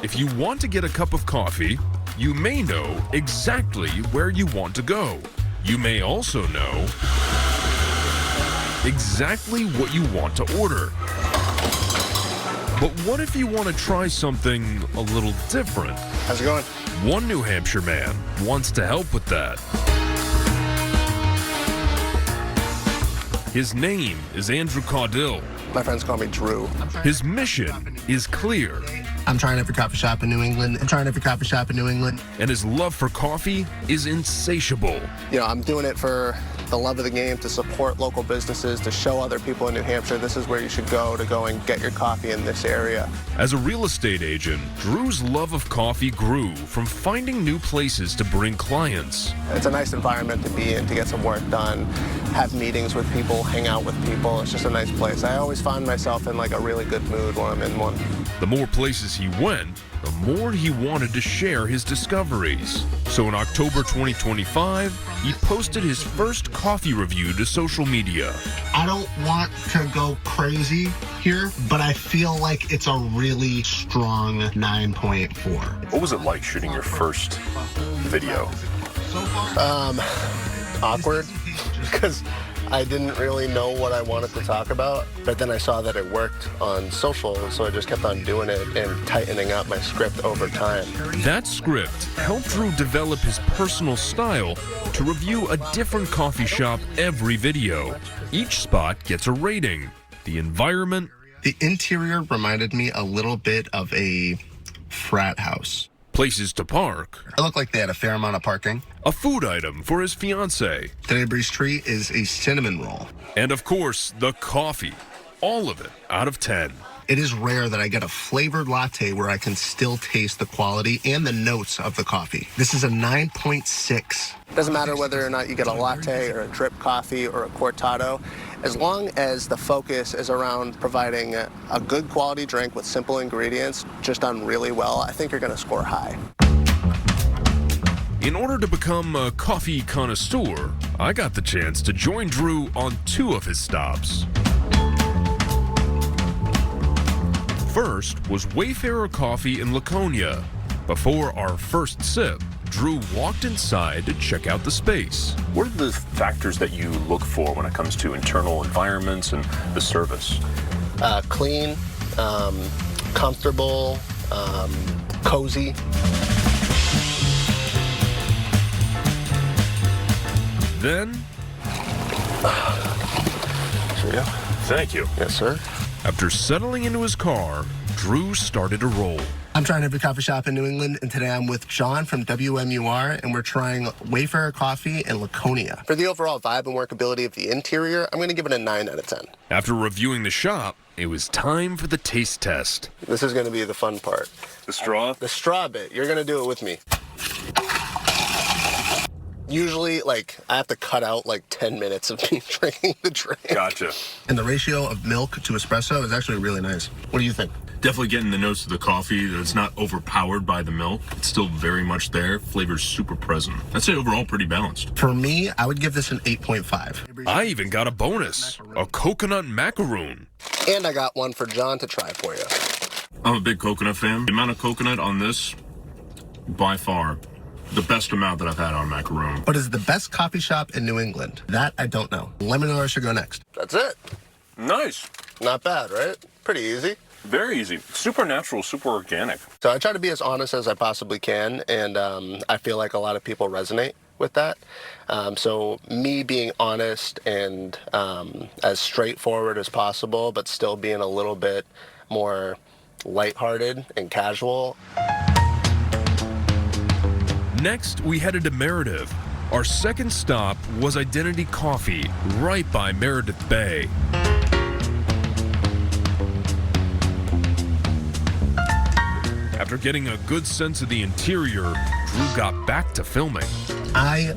If you want to get a cup of coffee, you may know exactly where you want to go. You may also know exactly what you want to order. But what if you want to try something a little different? How's it going? One New Hampshire man wants to help with that. His name is Andrew Caudill. My friends call me Drew. His mission is clear. I'm trying every coffee shop in New England. And his love for coffee is insatiable. You know, I'm doing it for the love of the game, to support local businesses, to show other people in New Hampshire this is where you should go to go and get your coffee in this area. As a real estate agent, Drew's love of coffee grew from finding new places to bring clients. It's a nice environment to be in, to get some work done, have meetings with people, hang out with people. It's just a nice place. I always find myself in like a really good mood when I'm in one. The more places he went, the more he wanted to share his discoveries. So in October 2025, he posted his first coffee review to social media. I don't want to go crazy here, but I feel like it's a really strong 9.4. What was it like shooting your first video? Awkward, because I didn't really know what I wanted to talk about, but then I saw that it worked on social, so I just kept on doing it and tightening up my script over time. That script helped Drew develop his personal style to review a different coffee shop every video. Each spot gets a rating. The environment. The interior reminded me a little bit of a frat house. Places to park. It looked like they had a fair amount of parking. A food item for his fiancée. Today Breeze treat is a cinnamon roll. And of course, the coffee. All of it out of 10. It is rare that I get a flavored latte where I can still taste the quality and the notes of the coffee. This is a 9.6. Doesn't matter whether or not you get a latte or a drip coffee or a cortado, as long as the focus is around providing a good quality drink with simple ingredients, just done really well, I think you're going to score high. In order to become a coffee connoisseur, I got the chance to join Drew on 2 of his stops. First was Wayfarer Coffee in Laconia. Before our first sip, Drew walked inside to check out the space. What are the factors that you look for when it comes to internal environments and the service? Clean, comfortable, cozy. Then, Here we go. Thank you. Yes, sir. after settling into his car, Drew started to roll. I'm trying every coffee shop in New England, and today I'm with John from WMUR, and we're trying Wayfarer Coffee in Laconia. For the overall vibe and workability of the interior, I'm going to give it a 9 out of 10. After reviewing the shop, it was time for the taste test. This is going to be the fun part. The straw? The straw bit. You're going to do it with me. Usually, I have to cut out 10 minutes of me drinking the drink. Gotcha. And the ratio of milk to espresso is actually really nice. What do you think? Definitely getting the notes of the coffee. It's not overpowered by the milk. It's still very much there. Flavor's super present. I'd say overall pretty balanced. For me, I would give this an 8.5. I even got a bonus, a coconut macaroon. And I got one for John to try for you. I'm a big coconut fan. The amount of coconut on this, by far, the best amount that I've had on macaroon. But is it the best coffee shop in New England? That I don't know. Let me know where I should go next. That's it. Nice. Not bad, right? Pretty easy. Very easy. Super natural, super organic. So I try to be as honest as I possibly can, and I feel like a lot of people resonate with that. So me being honest and as straightforward as possible, but still being a little bit more lighthearted and casual. Next, we headed to Meredith. Our second stop was Identity Coffee, right by Meredith Bay. After getting a good sense of the interior, Drew got back to filming. I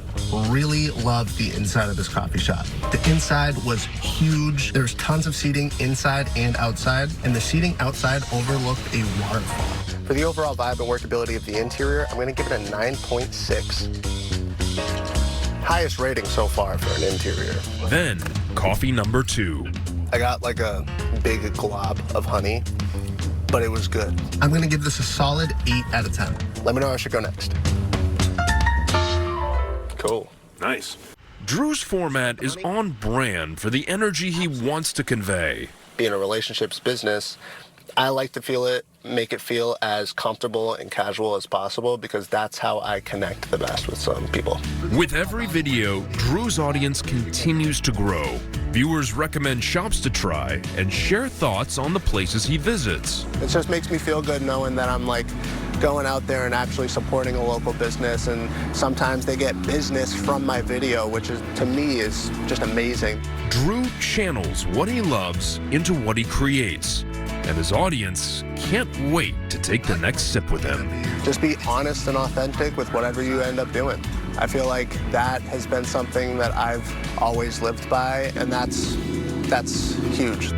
really love the inside of this coffee shop. The inside was huge. There's tons of seating inside and outside, and the seating outside overlooked a waterfall. For the overall vibe and workability of the interior, I'm going to give it a 9.6. Highest rating so far for an interior. Then, coffee number 2. I got a big glob of honey. but it was good. I'm gonna give this a solid 8 out of 10. Let me know how I should go next. Cool. Nice. Drew's format is on brand for the energy he wants to convey. Being a relationships business, I like to make it feel as comfortable and casual as possible because that's how I connect the best with some people. With every video, Drew's audience continues to grow. Viewers recommend shops to try and share thoughts on the places he visits. It just makes me feel good knowing that I'm like going out there and actually supporting a local business, and sometimes they get business from my video, which is, to me, is just amazing. Drew channels what he loves into what he creates, and his audience can't wait to take the next sip with him. Just be honest and authentic with whatever you end up doing. I feel like that has been something that I've always lived by, and that's huge.